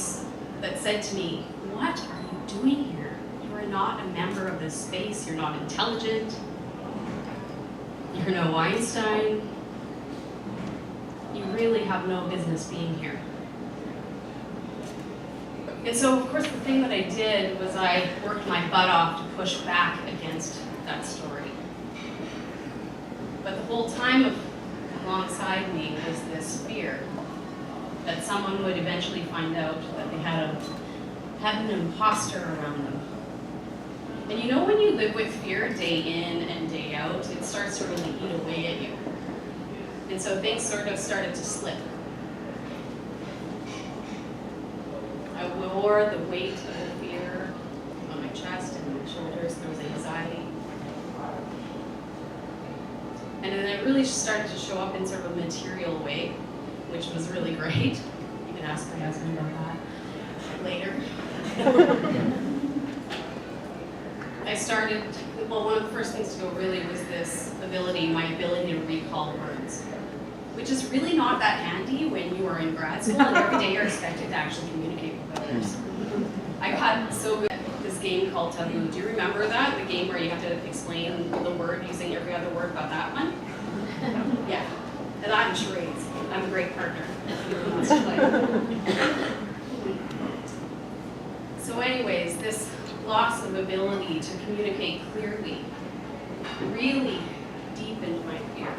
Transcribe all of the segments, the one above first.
voice that said to me, "What are you doing here? You are not a member of this space. You're not intelligent. You're no Einstein. You really have no business being here." And so, of course, the thing that I did was I worked my butt off to push back against that story. But the whole time alongside me was this fear that someone would eventually find out that they had an imposter around them. And you know when you live with fear day in and day out, it starts to really eat away at you. And so things sort of started to slip. I wore the weight of the fear on my chest and my shoulders. There was anxiety. And then it really started to show up in sort of a material way, which was really great. You can ask my husband about that later. I started, well, one of the first things to go really was this ability, my ability to recall words, which is really not that handy when you are in grad school and every day you're expected to actually communicate with others. I got so good at this game called Taboo. Do you remember that? The game where you have to explain the word using every other word but that one? Yeah. And I'm charades. I'm a great partner if anyone wants to play. So anyways, this loss of ability to communicate clearly really deepened my fear.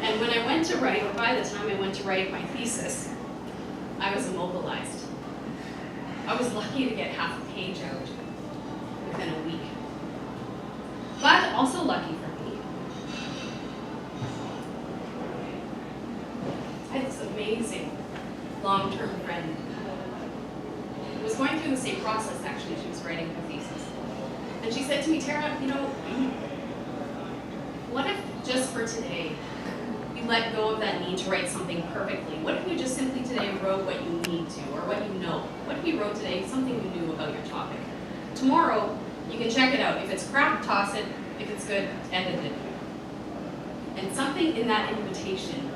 And when I went to write, or by the time I went to write my thesis, I was immobilized. I was lucky to get half a page out within a week. But also lucky for me, I had this amazing long-term friend who was going through the same process, actually. She was writing her thesis. And she said to me, "Terra, you know, what if just for today, you let go of that need to write something perfectly? What if you just simply today wrote what you need to, or what you know? What if you wrote today something you knew about your topic? Tomorrow, you can check it out. If it's crap, toss it. If it's good, edit it." And something in that invitation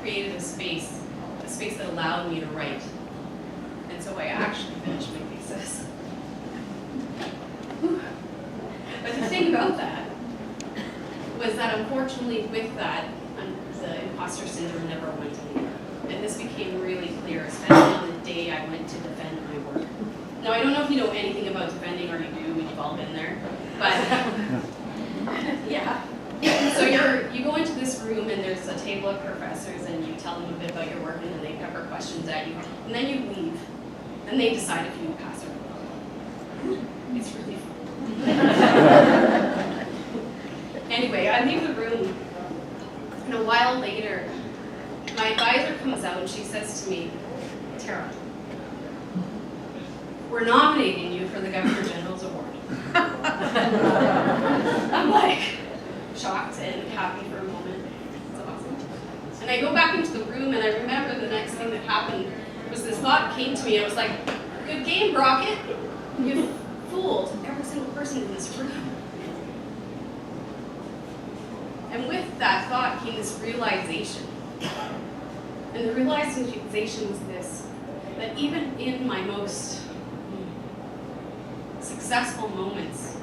created a space that allowed me to write. And so I actually finished my thesis. But the thing about that was that unfortunately with that, the imposter syndrome never went anywhere. And this became really clear, especially on the day I went to defend my work. Now, I don't know if you know anything about defending, or you do, we've all been there, but yeah. So you go into this room and there's a table of professors and you tell them a bit about your work and then they pepper questions at you. And then you leave and they decide if you pass or fail. It's really fun. Anyway, I leave the room, and a while later, my advisor comes out and she says to me, "Terra, we're nominating you for the Governor General's Award." I'm like shocked and happy for a moment. It's awesome. And I go back into the room and I remember the next thing that happened was this thought came to me. I was like, "Good game, Brockett. You fooled every single person in this room." And with that thought came this realization. And the realization was this, that even in my most successful moments,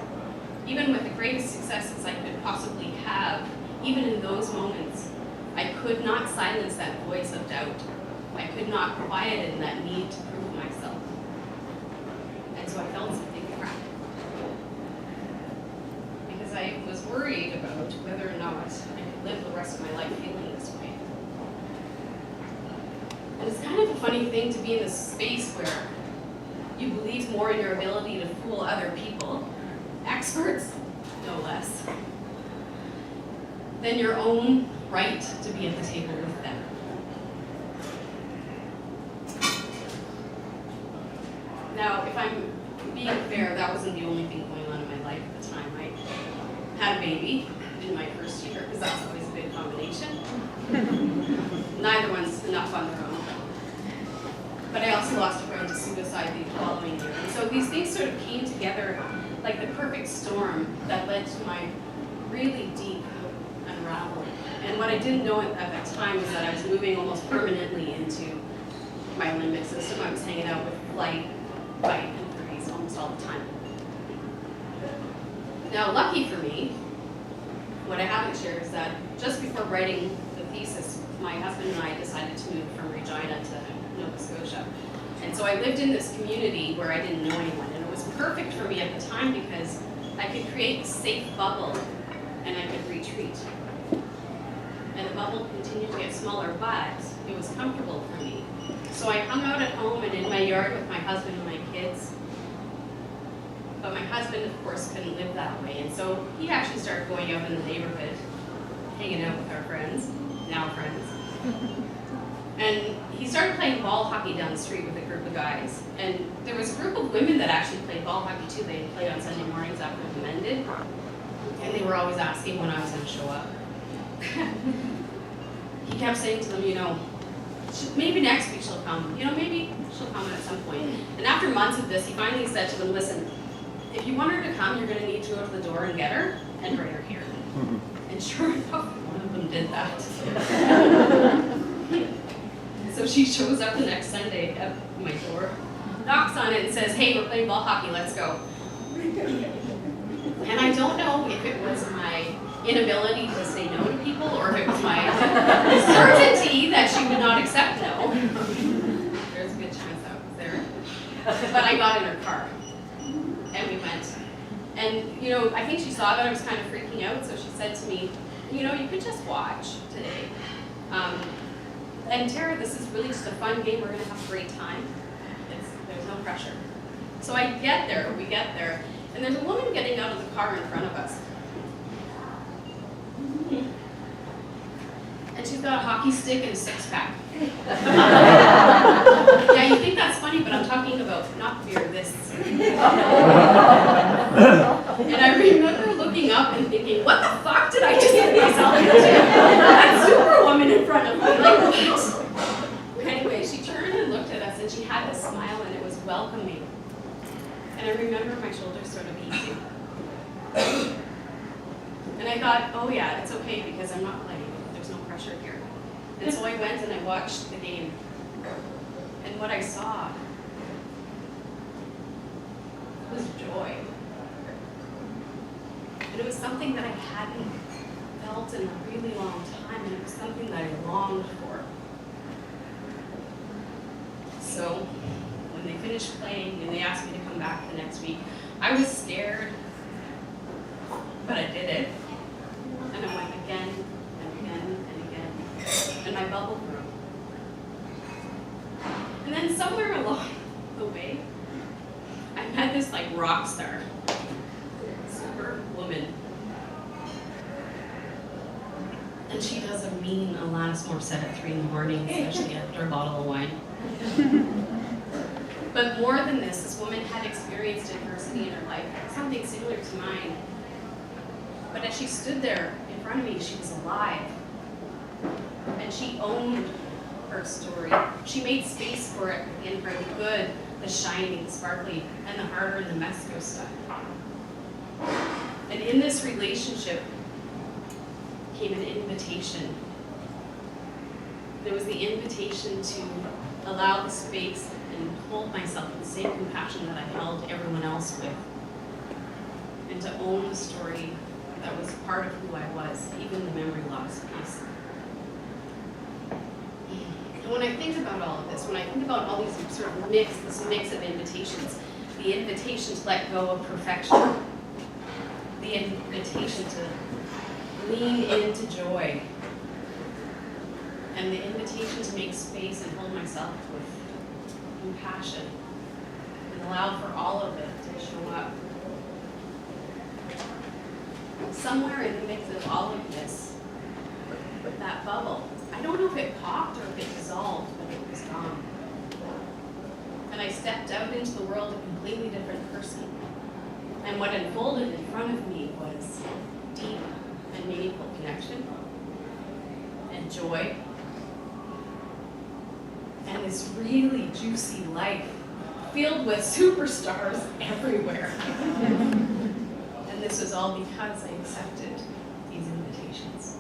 even with the greatest successes I could possibly have, even in those moments, I could not silence that voice of doubt. I could not quiet it in that need to prove myself. And so I felt something crack. Because I was worried about whether or not I could live the rest of my life feeling this way. And it's kind of a funny thing to be in this space where you believe more in your ability to fool other people, experts, no less, than your own right to be at the table with them. Now, if I'm being fair, that wasn't the only thing going on in my life at the time. I had a baby in my first year, because that's always a good combination. Neither one's enough on their own. But I also lost a friend to suicide the following year. And so these things sort of came together like the perfect storm that led to my really deep unraveling. And what I didn't know at that time was that I was moving almost permanently into him I was hanging out with Light, Bite, and Threes almost all the time. Now, lucky for me, what I haven't shared is that just before writing the thesis, my husband and I decided to move from Regina to Nova Scotia. And so I lived in this community where I didn't know anyone, and it was perfect for me at the time because I could create a safe bubble and I could retreat. And the bubble continued to get smaller, but it was comfortable for me. So I hung out at home and in my yard with my husband and my kids. But my husband, of course, couldn't live that way. And so he actually started going out in the neighborhood, hanging out with our friends, now friends. And he started playing ball hockey down the street with a group of guys. And there was a group of women that actually played ball hockey too. They played on Sunday mornings after the men did. And they were always asking when I was going to show up. He kept saying to them, you know, maybe next week she'll come. You know, maybe she'll come at some point. And after months of this, he finally said to them, listen, if you want her to come, you're going to need to go to the door and get her and bring her here. And sure enough, one of them did that. So she shows up the next Sunday at my door, knocks on it and says, hey, we're playing ball hockey, let's go. And I don't know if it was my inability to say no to people or if it was my certainty that she would not accept no. There's a good chance that was there. But I got in her car and we went. And, you know, I think she saw that I was kind of freaking out, so she said to me, you know, you could just watch today. And Terra, this is really just a fun game. We're going to have a great time. There's no pressure. So we get there, and there's a woman getting out of the car in front of us. And she's got a hockey stick and a six-pack. Yeah, you think that's funny, but I'm talking about not beer, this. And I remember looking up and thinking, what the fuck did I just get myself into? That superwoman in front of me, like what? Anyway, she turned and looked at us and she had this smile and it was welcoming. And I remember my shoulders sort of easing. And I thought, oh yeah, it's okay because I'm not playing. There's no pressure here. And so I went and I watched the game. And what I saw was joy. And it was something that I hadn't felt in a really long time, and it was something that I longed for. So when they finished playing and they asked me to come back the next week, I was scared, but I did it. And I went again and again and again, and my bubble grew. And then somewhere along the way, I met this like rock star, super woman. And she does a mean Alanis Morissette at 3 in the morning, especially after a bottle of wine. But more than this woman had experienced adversity in her life, something similar to mine. But as she stood there in front of me, she was alive. And she owned her story. She made space for it in her, the good, the shiny, the sparkly, and the harder and the messier stuff. And in this relationship came an invitation. There was the invitation to allow the space and hold myself with the same compassion that I held everyone else with. And to own the story that was part of who I was, even the memory loss piece. And when I think about all of this, when I think about all these sort of this mix of invitations, the invitation to let go of perfection, the invitation to lean into joy, and the invitation to make space and hold myself with compassion and allow for all of it to show up. Somewhere in the mix of all of this, that bubble, I don't know if it popped or if it dissolved, but it was gone. And I stepped out into the world a completely different person. And what unfolded in front of me was deep and meaningful connection and joy and this really juicy life filled with superstars everywhere. And this was all because I accepted these invitations.